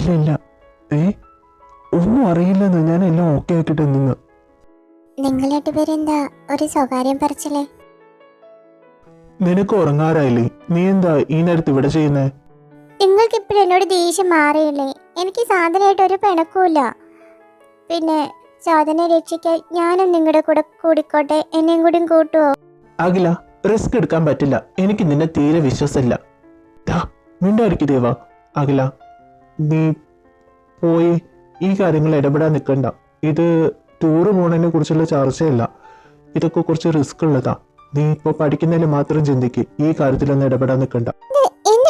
ഇല്ല ഇല്ല. ഒന്നും അറിയില്ലെന്ന് ഞാൻ എല്ലാം ഓക്കെ ആക്കിട്ട് നിന്ന്. നിങ്ങൾ രണ്ടുപേരെന്താ ഒരു സ്വകാര്യം പറിച്ചില്ലേ? നിനക്ക് ഉറങ്ങാറായില്ലേ? നീ എന്താ ഈ നേരത്ത് ഇവിടെ ചെയ്യുന്നേ? നിങ്ങൾക്ക് ഇപ്പോഴും എന്നോട് ദേഷ്യം മാറിയില്ലേ? എനിക്ക് സാധനമായിട്ട് ഒരു പിണക്കുമില്ല. പിന്നെ സാധനെ രക്ഷിക്കാൻ ഞാനും നിങ്ങളുടെ കൂടെ കൂടിക്കോട്ടെ, എന്നെയും കൂടി കൂട്ടുവോ? അഖില, റിസ്ക് എടുക്കാൻ പറ്റില്ല. എനിക്ക് നിന്നെ തീരെ വിശ്വാസമില്ല. മിണ്ടായിരിക്കും ദേവ. അഖില, നീ പോയി ഈ കാര്യങ്ങൾ ഇടപെടാൻ നിൽക്കണ്ട. ഇത് ടൂറ് പോണതിനെ കുറിച്ചുള്ള ചർച്ചയല്ല. ഇതൊക്കെ കുറച്ച് റിസ്ക് ഉള്ളതാ. നീ ഇപ്പൊ പഠിക്കുന്നതിൽ മാത്രം ചിന്തിക്ക്. ഈ കാര്യത്തിലൊന്നും ഇടപെടാൻ നിൽക്കണ്ട.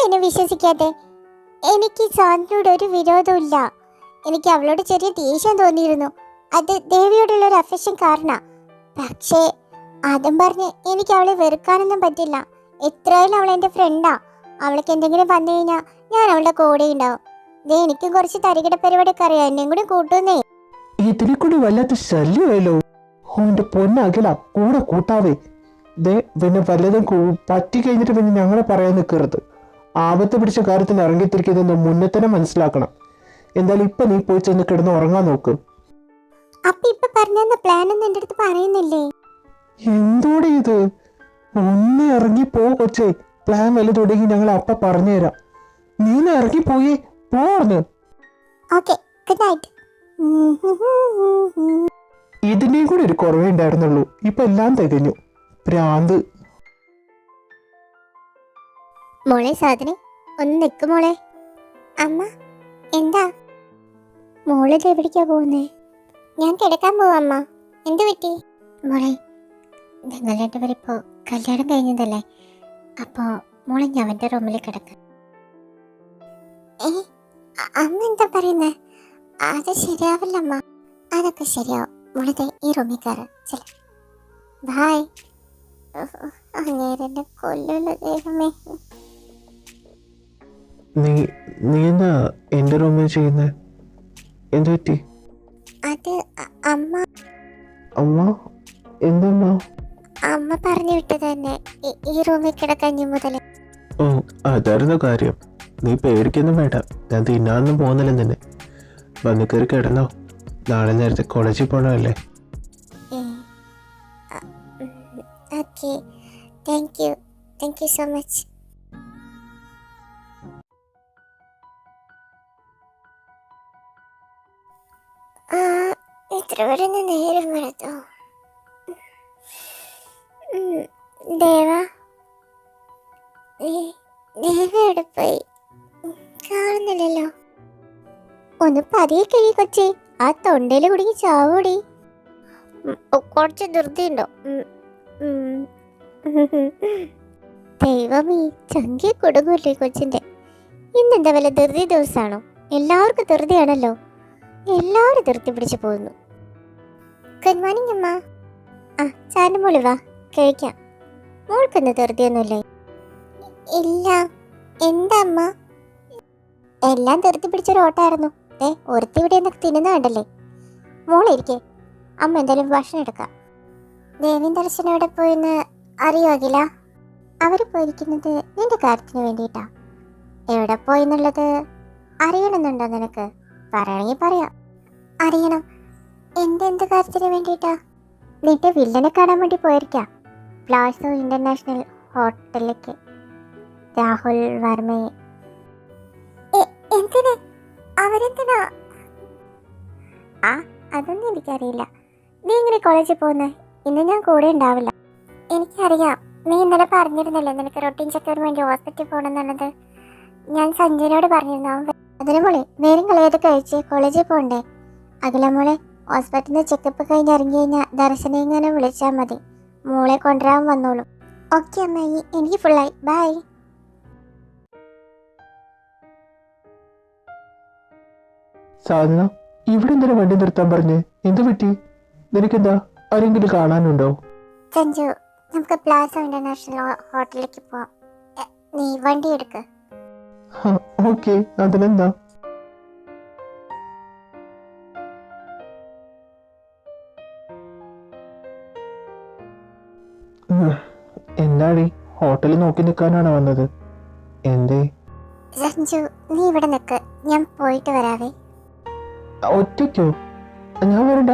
എന്നെ വിശ്വസിക്കാതെ? എനിക്ക് സാറിനോട് ഒരു വിരോധമില്ല. എനിക്ക് അവളോട് ചെറിയ ദേഷ്യം തോന്നിയിരുന്നു. അത് ദേവിയോടുള്ള ഒരു അഫെക്ഷൻ കാരണ. പക്ഷേ അതും പറഞ്ഞ് എനിക്ക് അവളെ വെറുക്കാനൊന്നും പറ്റില്ല. എത്രയായാലും അവൾ എൻ്റെ ഫ്രണ്ടാ. അവൾക്ക് എന്തെങ്കിലും വന്നു കഴിഞ്ഞാൽ ഞാൻ അവളുടെ കൂടെ ഉണ്ടാവും. എനിക്കും കുറച്ച് തരികിട പരിപാടിയൊക്കെ അറിയാം. എന്നെയും കൂടി കൂട്ടുന്നേ. ഇതിനെ കൂടി വല്ലാത്ത ശല്യമായല്ലോ. ഓന്റെ പൊന്നഖില, കൂടെ കൂട്ടാവേ. പിന്നെ വല്ലതും പറ്റി കഴിഞ്ഞിട്ട് പിന്നെ ഞങ്ങളെ പറയാൻ നിൽക്കരുത്. ആപത്ത് പിടിച്ച കാര്യത്തിന് ഇറങ്ങിത്തിരിക്കുന്നതെന്ന് മുന്നേ തന്നെ മനസ്സിലാക്കണം. എന്തായാലും ഇപ്പൊ നീ പോയി ചെന്ന് കിടന്ന് ഉറങ്ങാൻ നോക്ക്. അപ്പൊ ഇപ്പൊ പറഞ്ഞ പ്ലാൻ ഒന്നും എന്റെ അടുത്ത് പറയുന്നില്ലേ? എന്തോടെ ഇത്? ഒന്ന് ഇറങ്ങി പോ കൊച്ചേ. പ്ലാൻ വല്ല തുടങ്ങി ഞങ്ങൾ അപ്പ പറഞ്ഞുതരാം. നീ ഇറങ്ങിപ്പോയേ പോർന്ന്. Okay, good night. ഇതിന്റെയും കൂടി ഒരു കുറവേ ഉണ്ടായിരുന്നുള്ളൂ. ഇപ്പൊ എല്ലാം തികഞ്ഞു. ഭ്രാന്ത്. മോളെ സാധനെ, ഒന്ന് നിൽക്കും മോളെ. അമ്മ എന്താ? മോളിത് എവിടേക്കാ പോകുന്നേ? ഞാൻ കിടക്കാൻ പോവാ അമ്മ. എന്ത് പറ്റി മോളെ? നിങ്ങൾ രണ്ടുപേരിപ്പോ കല്യാണം കഴിഞ്ഞതല്ലേ? അപ്പോ മോളെ ഞാൻ അവന്റെ റൂമിൽ കിടക്കാം. അമ്മ എന്താ പറയുന്നേ? അത് ശരിയാവില്ല അമ്മ. അതൊക്കെ ശരിയാവും. മോളെ ഈ റൂമിൽ കയറാം. ബായ്. അങ്ങേരെ കൊല്ലുള്ളൂ ദൈവമേ. നീ എന്താ എന്റെ റൂമിൽ ചെയ്യുന്നേ? എന്ത് പറ്റി? അത് അമ്മ. അമ്മ? എന്തമ്മ? അമ്മ പറഞ്ഞു വിട്ടത് തന്നെ ഈ റൂമിൽ കിടക്കാൻ മുതലേ. ഓ, അതായിരുന്നു കാര്യം. നീ പേടിക്കൊന്നും വേണ്ട. ഞാൻ തിന്നാനൊന്നും പോകുന്നില്ല തന്നെ. വന്ന് കയറി കിടന്നോ. നാളെ നേരത്തെ കോളേജിൽ പോകണമല്ലേ? Okay, thank you so much. ഇത്ര വരെ നേരം വെളുത്തോ? ദേവ എവിടെ പോയി? കാണുന്നില്ലല്ലോ. ഒന്ന് പതിയെ കഴി കൊച്ചേ. ആ തൊണ്ടയിൽ കുടുങ്ങി ചാവൂടി. കുറച്ച് ധൃതിയുണ്ടോ? ദൈവമേ, ചങ്കി കൊടുങ്ങൂല്ലേ കൊച്ചിന്റെ. ഇന്നെന്താ വല്ല ധൃതി ദിവസമാണോ? എല്ലാവർക്കും ധൃതിയാണല്ലോ. എല്ലാവരും ധൃതി പിടിച്ചു പോകുന്നു. ഗുഡ് മോർണിംഗ് അമ്മ. ചാൻ്റെ മോളി വാ, കഴിക്കാം. മോൾക്കൊന്ന് ധൃതിയൊന്നുമില്ലേ? ഇല്ല. എന്താ അമ്മ? എല്ലാം ധൃതി പിടിച്ചൊരോട്ടായിരുന്നു. ഒരുത്തി ഇവിടെ എന്നൊക്കെ തിന്നുന്നുണ്ടല്ലേ. മോളിരിക്കേ, അമ്മ എന്തായാലും ഭക്ഷണം എടുക്കാം. ദേവീൻ ദർശനം എവിടെ പോയെന്ന് അറിയാകില്ല. അവര് പോയിരിക്കുന്നത് നിന്റെ കാര്യത്തിന് വേണ്ടിയിട്ടാ. എവിടെ പോയെന്നുള്ളത് അറിയണമെന്നുണ്ടോ നിനക്ക്? പറയണമെങ്കിൽ പറയാം. അറിയണം. എന്ത് കാര്യത്തിന് വേണ്ടിയിട്ടാ? നിന്റെ വില്ലനെ കാണാൻ വേണ്ടി പോയിരിക്കാം. പ്ലാസോ ഇന്റർനാഷണൽ ഹോട്ടലിലേക്ക്. രാഹുൽ വർമ്മയെ. എന്തിന്? അവരെന്തിനാ? അതൊന്നും എനിക്കറിയില്ല. നീ ഇങ്ങനെ കോളേജിൽ പോകുന്നേ? ഇന്ന് ഞാൻ കൂടെ ഉണ്ടാവില്ല. എനിക്കറിയാം. നീ ഇന്നലെ പറഞ്ഞിരുന്നല്ലേ നിനക്ക് റൊട്ടീൻ ചെക്കപ്പിന് വേണ്ടി ഹോസ്പിറ്റലിൽ പോകണമെന്നുള്ളത്. ഞാൻ സഞ്ജയനോട് പറഞ്ഞിരുന്നു. അതിന് മോളെ നേരം കളയാതെ കഴിച്ച് കോളേജിൽ പോകണ്ടേ? അഖില മോളെ, ഹോസ്പിറ്റലിൽ നിന്ന് ചെക്കപ്പ് കഴിഞ്ഞ് ഇറങ്ങി കഴിഞ്ഞാൽ ദർശനം ഇങ്ങനെ വിളിച്ചാൽ മതി. മോളെ കൊണ്ടുവരാൻ വന്നോളൂ. ഓക്കെ അമ്മായി, എനിക്ക് ഫുള്ളായി. ബൈ. സാധന, ഇവിടെ എന്തിനാ വണ്ടി നിർത്താൻ പറഞ്ഞേ? എന്ത് പറ്റി? നിനക്കെന്താ? ആരെങ്കിലും കാണാനുണ്ടോ? സഞ്ജു, നമുക്ക് പ്ലാസോ ഇന്റർനാഷണൽ ഹോട്ടലിലേക്ക് പോവാം. നീ വണ്ടി എടുക്ക. ഓക്കെ, അതിനെന്താ? എന്താടി, ഹോട്ടലിൽ നോക്കി നിൽക്കാനാണ് വന്നത്? എന്തേ? സഞ്ജു, നീ ഇവിടെ നിൽക്ക്. ഞാൻ പോയിട്ട് വരാവേ. ഒറ്റയ്ക്കോ? ഞാൻ വരണ്ട.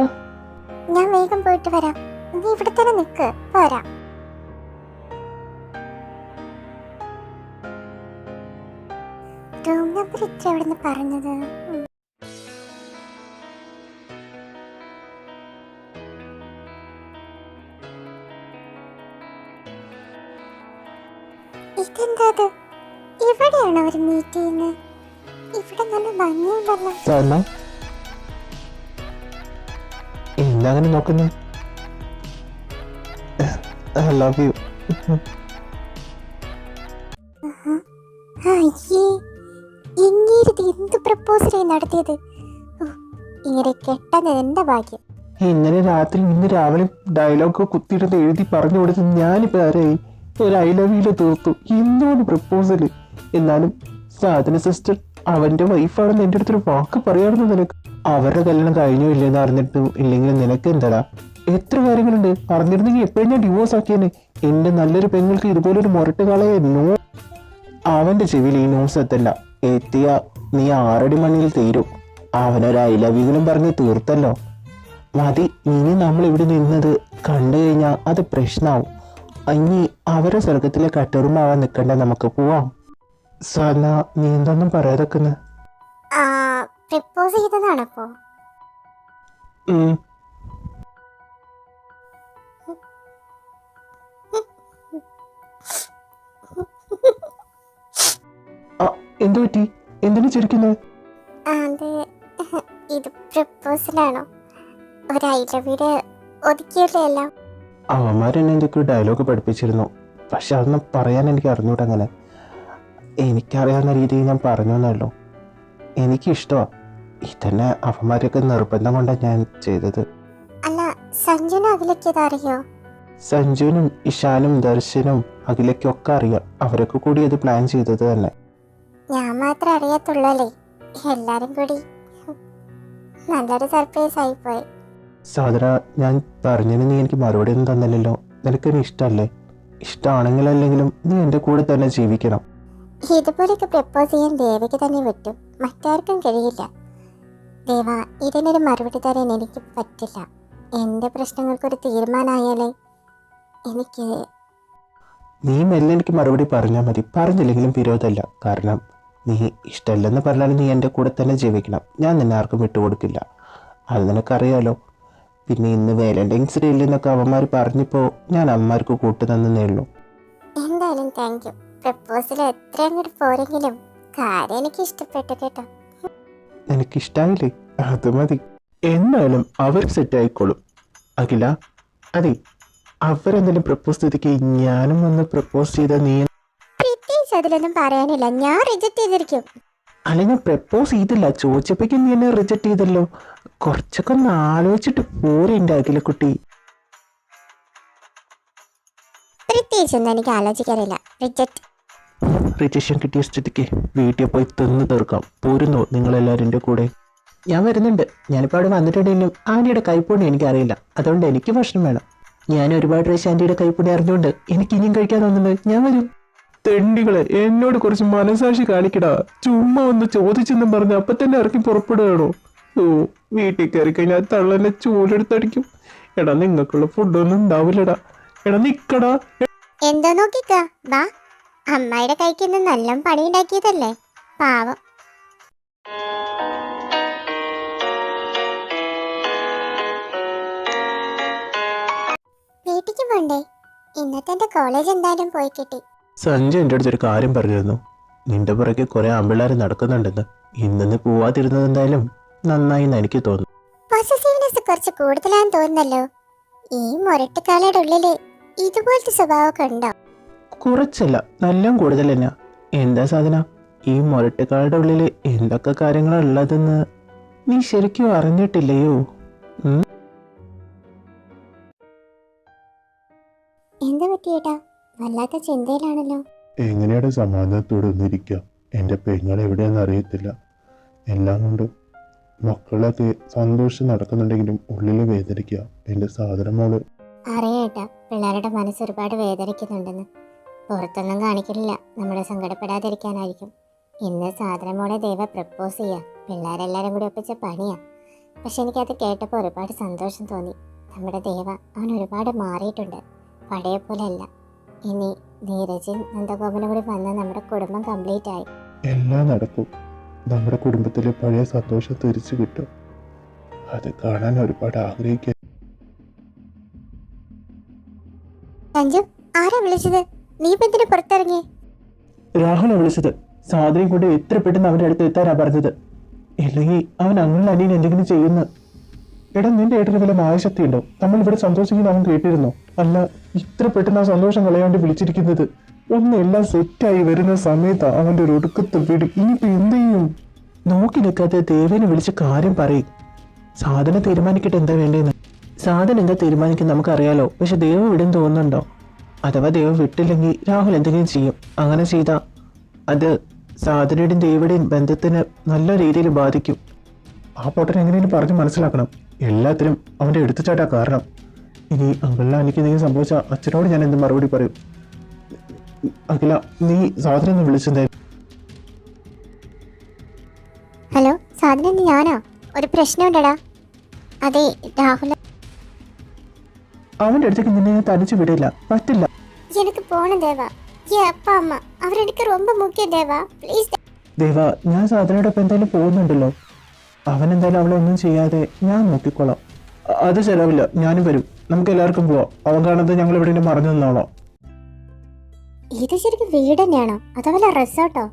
ഞാൻ വേഗം പോയിട്ട് വരാം. നീ ഇവിടെ തന്നെ നിൽക്ക്, പോരാ. റൂം നമ്പർ ഇത്ര എവിടുന്ന് പറഞ്ഞത്? ഇതെന്താ? ഇവിടെയാണ് അവർ മീറ്റ് ചെയ്യുന്നത്. ഇവിടെ നല്ല ഭംഗിയുണ്ടല്ലോ. എന്താ അങ്ങനെ നോക്കുന്നത്? I love you. അയ്യേ, ഇങ്ങേരുത് എന്ത് പ്രപ്പോസലായി നടത്തിയത്. ഇങ്ങനെ കെട്ടത് എന്റെ ഭാഗ്യം. ഇന്നലെ രാത്രി ഇന്ന് രാവിലെ ഡയലോഗ് കുത്തിയിടത്ത് എഴുതി പറഞ്ഞു കൊടുത്ത് ഞാനിപ്പോ ആരായി? ഒരു ഐ ലവ് യുല് തീർത്തു. ഇന്നോട് പ്രപ്പോസല്. എന്നാലും സാധന സിസ്റ്റർ അവന്റെ വൈഫാണെന്ന് എൻ്റെ അടുത്തൊരു വാക്ക് പറയാറുണ്ട്. നിനക്ക് അവരുടെ കല്യാണം കഴിഞ്ഞോ ഇല്ലെന്ന് അറിഞ്ഞിട്ടും ഇല്ലെങ്കിൽ നിനക്ക് എന്താടാ? എത്ര കാര്യങ്ങളുണ്ട്. അറിഞ്ഞിരുന്നെങ്കിൽ എപ്പോഴും ഞാൻ ഡിവോഴ്സ് ആക്കിയേനെ. എന്റെ നല്ലൊരു പെങ്ങൾക്ക് ഇതുപോലൊരു മുരട്ടുകാളയെ നോ. അവന്റെ ചെവിയിൽ ഈ ന്യൂസ് എത്തല്ല. എത്തിയ നീ 6 അടി മണ്ണിൽ തീരും. അവനൊരു ഐ ലവ് യുവിനും പറഞ്ഞ് തീർത്തല്ലോ. മതി. ഇനി നമ്മൾ ഇവിടെ നിന്നത് കണ്ടു കഴിഞ്ഞാൽ അത് പ്രശ്നമാവും. ഇനി അവരെ സ്വർഗത്തിലെ കട്ടറുമാവാൻ നിൽക്കണ്ട, നമുക്ക് പോവാം. സാധന, നീ എന്തൊന്നും പറയാതൊക്കെ. പ്രപ്പോസ് ചെയ്തതാണപ്പോ? എന്തു പറ്റി? എന്തിനു ചിരിക്കുന്നത്? ഇത് പ്രപ്പോസലാണോ? ഒരു ഐ ലവ് യുടെ ഒതുക്കിയല്ലേ എല്ലാം. അവന്മാരെന്നെ എന്തൊക്കെയോ ഡയലോഗ് പഠിപ്പിച്ചിരുന്നു. പക്ഷെ അതൊന്നും പറയാൻ എനിക്ക് അറിഞ്ഞൂടെ. അങ്ങനെ എനിക്കറിയാവുന്ന രീതിയിൽ ഞാൻ പറഞ്ഞു എന്നല്ലോ. എനിക്കിഷ്ടമാണ്. ഇതന്നെ അവന്മാരൊക്കെ നിർബന്ധം കൊണ്ടാണ് ഞാൻ ചെയ്തത്. അല്ല, സഞ്ജുനും അഖിലയ്ക്ക് അറിയോ? സഞ്ജുവിനും ഇഷാനും ദർശനും അഖിലയ്ക്കും ഒക്കെ അറിയാം. അവരൊക്കെ കൂടി ഇത് പ്ലാൻ ചെയ്തത് തന്നെ. ഞാൻ മാത്രമേ അറിയത്തുള്ളൂ. എല്ലാരും കൂടി നല്ലൊരു സർപ്രൈസ് ആയിപ്പോയി. സാധന, ഞാൻ പറഞ്ഞതിന് നീ എനിക്ക് മറുപടി ഒന്നും തന്നില്ലല്ലോ. നിനക്കെന്നെ ഇഷ്ടമല്ലേ? ഇഷ്ടമാണെങ്കിലല്ലെങ്കിലും നീ എൻ്റെ കൂടെ തന്നെ ജീവിക്കണം. ഇതുപോലെയൊക്കെ പ്രപ്പോസ് ചെയ്യാൻ ദേവയ്ക്ക് തന്നെ പറ്റും, മറ്റാർക്കും കഴിയില്ല. ദേവ, ഇതിനൊരു മറുപടി തരാൻ എനിക്ക് പറ്റില്ല. എൻ്റെ പ്രശ്നങ്ങൾക്കൊരു തീരുമാനമായാലേ എനിക്ക്. നീ മെല്ലെ എനിക്ക് മറുപടി പറഞ്ഞാൽ മതി. പറഞ്ഞില്ലെങ്കിലും വിരോധമല്ല. കാരണം നീ ഇഷ്ടമല്ലെന്ന് പറഞ്ഞാലും നീ എൻ്റെ കൂടെ തന്നെ ജീവിക്കണം. ഞാൻ നിന്നെ ആർക്കും വിട്ടുകൊടുക്കില്ല. അത് നിനക്കറിയാലോ. പിന്നെ ഇന്ന് വാലന്റൈൻസ് ഡേ ഇല്ലെന്നൊക്കെ അവന്മാർ പറഞ്ഞപ്പോൾ ഞാൻ അമ്മമാർക്ക് കൂട്ടുതന്നേ ഉള്ളൂ. എന്തായാലും താങ്ക് യു. പ്രപ്പോസൽ എത്ര അങ്ങോട്ട് പോരെങ്കിലും കാര്യം എനിക്ക് ഇഷ്ടപ്പെട്ടു കേട്ടോ. എനിക്കിഷ്ടായില്ലേ? അത് മതി. എന്നാലും അവർ സെറ്റ് ആയിക്കോളും. അഖില, അതെ, അവരെന്തെങ്കിലും പ്രപ്പോസ് ചെയ്തിക്ക് ഞാനും ഒന്ന് പ്രപ്പോസ് ചെയ്ത നീ? പ്രത്യേകിച്ച് അതിലൊന്നും പറയാനില്ല. ഞാൻ റിജക്ട് ചെയ്തിരിക്കും. അല്ല, ഞാൻ പ്രപ്പോസ് ചെയ്തില്ല. ചോദിച്ചപ്പോഴേക്കും നീ എന്നെ റിജക്ട് ചെയ്തല്ലോ. കുറച്ചൊക്കെ ഒന്ന് ആലോചിച്ചിട്ട് പോരെ എൻ്റെ അഖില കുട്ടി. പ്രത്യേകിച്ചൊന്നും എനിക്ക് ആലോചിക്കാറില്ല. റിജക്ഷൻ കിട്ടിയ സ്ഥിതിക്ക് വീട്ടിൽ പോയി തിന്ന് തീർക്കാം. പോരുന്നോ നിങ്ങളെല്ലാവരും എൻ്റെ കൂടെ? ഞാൻ വരുന്നുണ്ട്. ഞാനിപ്പോൾ അവിടെ വന്നിട്ടുണ്ടെങ്കിലും ആൻറ്റിയുടെ കൈപ്പുണ്യം എനിക്കറിയില്ല. അതുകൊണ്ട് എനിക്ക് ഭക്ഷണം വേണം. ഞാൻ ഒരുപാട് പ്രാവശ്യം ആൻറ്റിയുടെ കൈപ്പുണ്യം അറിഞ്ഞുകൊണ്ട് എനിക്ക് ഇനിയും കഴിക്കാൻ തോന്നുന്നുണ്ട്. ഞാൻ വരും. തെണ്ടികളെ, എന്നോട് കുറച്ച് മനസാക്ഷി കാണിക്കടാ. ചുമ്മാ ഒന്ന് ചോദിച്ചെന്നും പറഞ്ഞ് അപ്പം തന്നെ ഇറക്കി പുറപ്പെടുകയാണോ? ഓ, വീട്ടിൽ കയറി കഴിഞ്ഞാൽ തള്ളെന്നെ ചൂലെടുത്തടിക്കും. എടാ, നിങ്ങൾക്കുള്ള ഫുഡൊന്നും ഉണ്ടാവില്ലടാ. എടാ നിക്കടാ. എന്താ നോക്കിക്ക, വാ. അമ്മായിയുടെ കൈക്ക് ഇന്ന് നല്ല പണി ഉണ്ടാക്കിയതല്ലേ, പാവം. വീട്ടിക്ക് പോണ്ടേ? ഇന്നത്തെ എന്റെ കോളേജ് എന്തായാലും പോയി കിട്ടി. സഞ്ജയ് എൻ്റെ അടുത്തൊരു കാര്യം പറഞ്ഞിരുന്നു. നിന്റെ പുറകെ കുറെ ആമ്പിള്ളേർ നടക്കുന്നുണ്ടെന്ന്. ഇന്ന് പോവാതിരുന്നത് എന്തായാലും നന്നായി എന്ന് എനിക്ക് തോന്നുന്നു. പോസസീവ്നെസ് കുറച്ച് കൂടുതലാന്ന് തോന്നുന്നല്ലോ. ഈ മുരട്ടുകാലയുടെ ഉള്ളില് ഇതുപോലത്തെ സ്വഭാവമൊക്കെ ഉണ്ടോ? കുറച്ചല്ല, നല്ല കൂടുതൽ തന്നെ. എന്താ സാധന, ഈ മുരട്ടുകാരുടെ ഉള്ളിൽ എന്തൊക്കെ കാര്യങ്ങളാണ് ഉള്ളതെന്ന് നീ ശരിക്കും അറിഞ്ഞിട്ടില്ലയോ? എന്താ പറ്റിയേട്ടാ? വല്ലാത്ത ചിന്തയിലാണല്ലോ. എങ്ങനെയാണ് സമാധാനത്തോടെ ഒന്നിരിക്കുക? എൻ്റെ പെങ്ങൾ എവിടെയാണെന്ന് അറിയത്തില്ല. എല്ലാം കൊണ്ടും മക്കളൊക്കെ സന്തോഷം നടക്കുന്നുണ്ടെങ്കിലും ഉള്ളിൽ വേദനിക്കുക. എൻ്റെ സാധന മോള്. അറിയേട്ടാ, പിള്ളേരുടെ മനസ്സ് ഒരുപാട് വേദനിക്കുന്നുണ്ടെന്ന്. പുറത്തൊന്നും കാണിക്കില്ല, നമ്മളെ സങ്കടപ്പെടാതിരിക്കാനായിരിക്കും. ഇന്ന് സാധനമോളെ ദേവ പ്രപ്പോസ് ചെയ്യാം. പിള്ളേരെല്ലാരും കൂടി ഒപ്പിച്ച പണിയാ. പക്ഷെ എനിക്കത് കേട്ടപ്പോൾ ഒരുപാട് സന്തോഷം തോന്നി. നമ്മുടെ ദേവ അവൻ ഒരുപാട് മാറിയിട്ടുണ്ട്, പഴയ പോലെ അല്ല. ഇനി നീരജും നന്ദഗോപനും കൂടി വന്നാൽ നമ്മുടെ കുടുംബം കംപ്ലീറ്റ് ആയി. എല്ലാം നടക്കും. നമ്മുടെ കുടുംബത്തിലെ പഴയ സന്തോഷം തിരിച്ചു കിട്ടും. അത് കാണാൻ ഒരുപാട് ആഗ്രഹിക്കുക. സഞ്ജു, ആരാ വിളിച്ചത്? നീ ഇപ്പൊ എന്തിനു പുറത്തിറങ്ങി? രാഹുല വിളിച്ചത്. സാധനം കൊണ്ട് എത്ര പെട്ടെന്ന് അവന്റെ അടുത്ത് എത്താനാ പറഞ്ഞത്. ഇല്ലെങ്കിൽ അവൻ അങ്ങനെ അനിയൻ എന്തെങ്കിലും ചെയ്യുന്നു. എടാ, നിന്റെ ഏട്ടന് വല്ല മായശക്തി ഉണ്ടോ? നമ്മൾ ഇവിടെ സന്തോഷിക്കുന്ന അവൻ കേട്ടിരുന്നോ? അല്ല, ഇത്ര പെട്ടെന്ന് ആ സന്തോഷം കളയാണ്ട് വിളിച്ചിരിക്കുന്നത്. ഒന്ന് എല്ലാം സെറ്റായി വരുന്ന സമയത്താ അവന്റെ ഒരു ഒടുക്കത്തെ വീട്. ഇനിയിപ്പോ എന്ത് ചെയ്യും? നോക്കി നിൽക്കാതെ ദേവനെ വിളിച്ച് കാര്യം പറയും. സാധന തീരുമാനിക്കട്ടെ എന്താ വേണ്ടതെന്ന്. സാധന എന്താ തീരുമാനിക്കും നമുക്കറിയാലോ. പക്ഷെ ദേവ വിടും തോന്നുന്നുണ്ടോ? അഥവാ ദേവ വിട്ടില്ലെങ്കിൽ രാഹുൽ എന്തെങ്കിലും ചെയ്യും. അങ്ങനെ ചെയ്താ അത് സാധനയുടെയും ദേവിയുടെയും ബന്ധത്തിന് നല്ല രീതിയിൽ ബാധിക്കും. ആ പൊട്ടൻ എങ്ങനെയും പറഞ്ഞ് മനസ്സിലാക്കണം. എല്ലാത്തിനും അവന്റെ എടുത്തുചാട്ടാ കാരണം. ഇനി അങ്കിളിനെ എനിക്ക് എന്തെങ്കിലും സംഭവിച്ചാൽ അച്ഛനോട് ഞാൻ എന്ത് മറുപടി പറയും? അഖില, നീ സാധനം ഒന്ന് വിളിച്ചെന്തായാലും. ഹലോ സാധന, ഞാനാ. ഒരു പ്രശ്നമുണ്ടടാ. അതെ രാഹുൽ, അവന്റെ അടുത്തേക്ക് നിന്നെ ഞാൻ തനിച്ച് വിടില്ല, പറ്റില്ല. എനിക്ക് പോണം ദേവ. அப்பா அம்மா அவர் எனக்கு ரொம்ப முக்கியம் தேவா, ப்ளீஸ். ദേവ, ഞാൻ സാധനയോടൊപ്പം എന്തായാലും പോകുന്നുണ്ടല്ലോ. അവൻ എന്തായാലും അവളെ ഒന്നും ചെയ്യാതെ ഞാൻ നോക്കിക്കോളാം. അത് ശരിയാവില്ല, ഞാനും വരും. നമുക്ക് എല്ലാവർക്കും പോവാം. അവൻ കാണാതെ ഞങ്ങൾ എവിടെയെങ്കിലും മറഞ്ഞു നിന്നോളാം. ഇത് ശരിക്കും വീട് തന്നെയാണോ അതോ വല്ല റിസോർട്ടോ?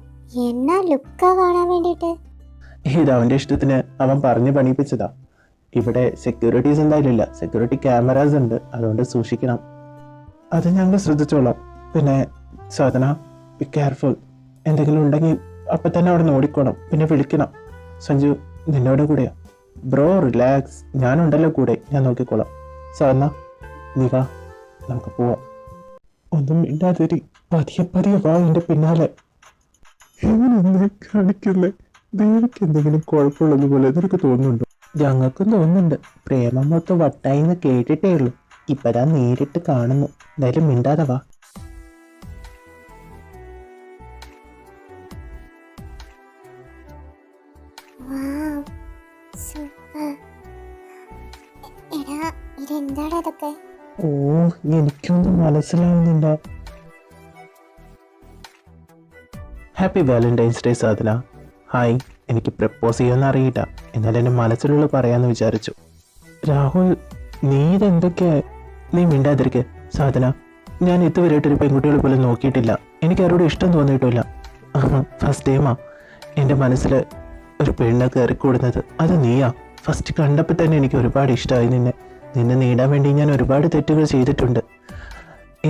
എന്നാ ലുക്കാ കാണാൻ വേണ്ടിട്ട്. ഇത് അവന്റെ ഇഷ്ടത്തിന് അവൻ പറഞ്ഞ് പണിയിപ്പിച്ചതാ. ഇവിടെ സെക്യൂരിറ്റീസ് എന്തായാലും ഇല്ല. സെക്യൂരിറ്റി ക്യാമറാസ് ഉണ്ട്, അതുകൊണ്ട് സൂക്ഷിക്കണം. അത് ഞങ്ങൾ ശ്രദ്ധിച്ചോളാം. പിന്നെ സാധന, ബി കെയർഫുൾ. എന്തെങ്കിലും ഉണ്ടെങ്കിൽ അപ്പം തന്നെ അവിടെ ഓടിക്കോണം. പിന്നെ വിളിക്കണം. സഞ്ജു നിന്നോട് കൂടെയാ. ബ്രോ റിലാക്സ്, ഞാനുണ്ടല്ലോ കൂടെ, ഞാൻ നോക്കിക്കോളാം. സാധന നീ വാ, നമുക്ക് പോവാം. ഒന്നും മിണ്ടാതിരി, പതിയെ പതിയെ വാ എൻ്റെ പിന്നാലെ. എങ്ങനെ കാണിക്കുന്നേ? ദേവിക്ക് എന്തെങ്കിലും കുഴപ്പമുള്ളത് പോലെ നിനക്ക് തോന്നുന്നുണ്ടോ? ഞങ്ങൾക്കും തോന്നുന്നുണ്ട്. പ്രേമം മൊത്തം വട്ടായിന്ന് കേട്ടിട്ടേ ഉള്ളൂ. ഇപ്പതാ നേരിട്ട് കാണുന്നു. എന്തായാലും മിണ്ടാതെ വാ. വാവ്, സൂപ്പർ. എടാ, ഇതെന്താടാ ഇതൊക്കെ? ഓ, എനിക്കൊന്നും മനസ്സിലാവുന്നില്ല. ഹാപ്പി വാലന്റൈൻസ് ഡേ സാധന. ഹായ്, എനിക്ക് പ്രപ്പോസ് ചെയ്യുമെന്ന് അറിയില്ല, എന്നാലും എൻ്റെ മനസ്സിലുള്ള പറയാമെന്ന് വിചാരിച്ചു. രാഹുൽ, നീ ഇതെന്തൊക്കെയാ? നീ മിണ്ടാതിരിക്കെ സാധന. ഞാൻ ഇതുവരെയായിട്ടൊരു പെൺകുട്ടികളെ പോലും നോക്കിയിട്ടില്ല. എനിക്ക് ആരോടും ഇഷ്ടം തോന്നിയിട്ടില്ല. ഫസ്റ്റ് ടൈമാ എൻ്റെ മനസ്സിൽ ഒരു പെണ്ണ് കയറിക്കൂടുന്നത്. അത് നീയാ. ഫസ്റ്റ് കണ്ടപ്പോൾ തന്നെ എനിക്ക് ഒരുപാട് ഇഷ്ടമായി നിന്നെ. നിന്നെ നേടാൻ വേണ്ടി ഞാൻ ഒരുപാട് തെറ്റുകൾ ചെയ്തിട്ടുണ്ട്.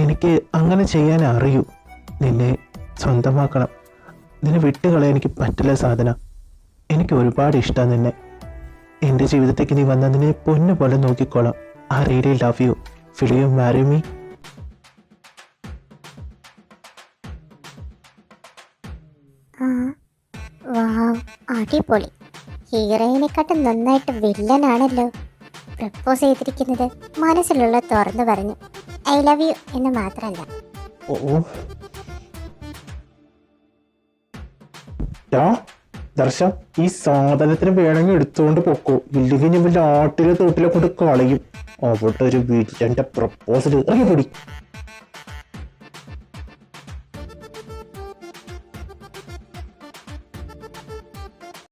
എനിക്ക് അങ്ങനെ ചെയ്യാൻ അറിയൂ. നിന്നെ സ്വന്തമാക്കണം. നിന്നെ വിട്ടുകളയാൻ എനിക്ക് പറ്റില്ല സാധന. എനിക്ക് ഒരുപാട് ഇഷ്ടമാണ് നിന്നെ. എൻ്റെ ജീവിതത്തേക്ക് നീ വന്നാൽ നിന്നെ പൊന്നു പോലെ നോക്കിക്കോളാം. I really love you. Will you marry me? Wow, അടിപൊളി. ഹീറോയിനെക്കാട്ടും നന്നായിട്ട് വില്ലനാണല്ലോ പ്രപ്പോസ് ചെയ്തിരിക്കുന്നത്. മനസ്സിലുള്ള തുറന്നു പറഞ്ഞു ഐ ലവ് യു എന്ന് മാത്രമല്ല. ഓ ദർശ, ഈ സാധനത്തിന് വേണമെങ്കിൽ എടുത്തുകൊണ്ട് പൊക്കോ. ഇല്ലെങ്കിൽ ഞാൻ വല്ല ആട്ടിലെ തോട്ടിലെ കൊണ്ട് കളയും. അവിടെ ഒരു വീട്ടിലെ പ്രപ്പോസൽ ഇറങ്ങിപ്പൊടി.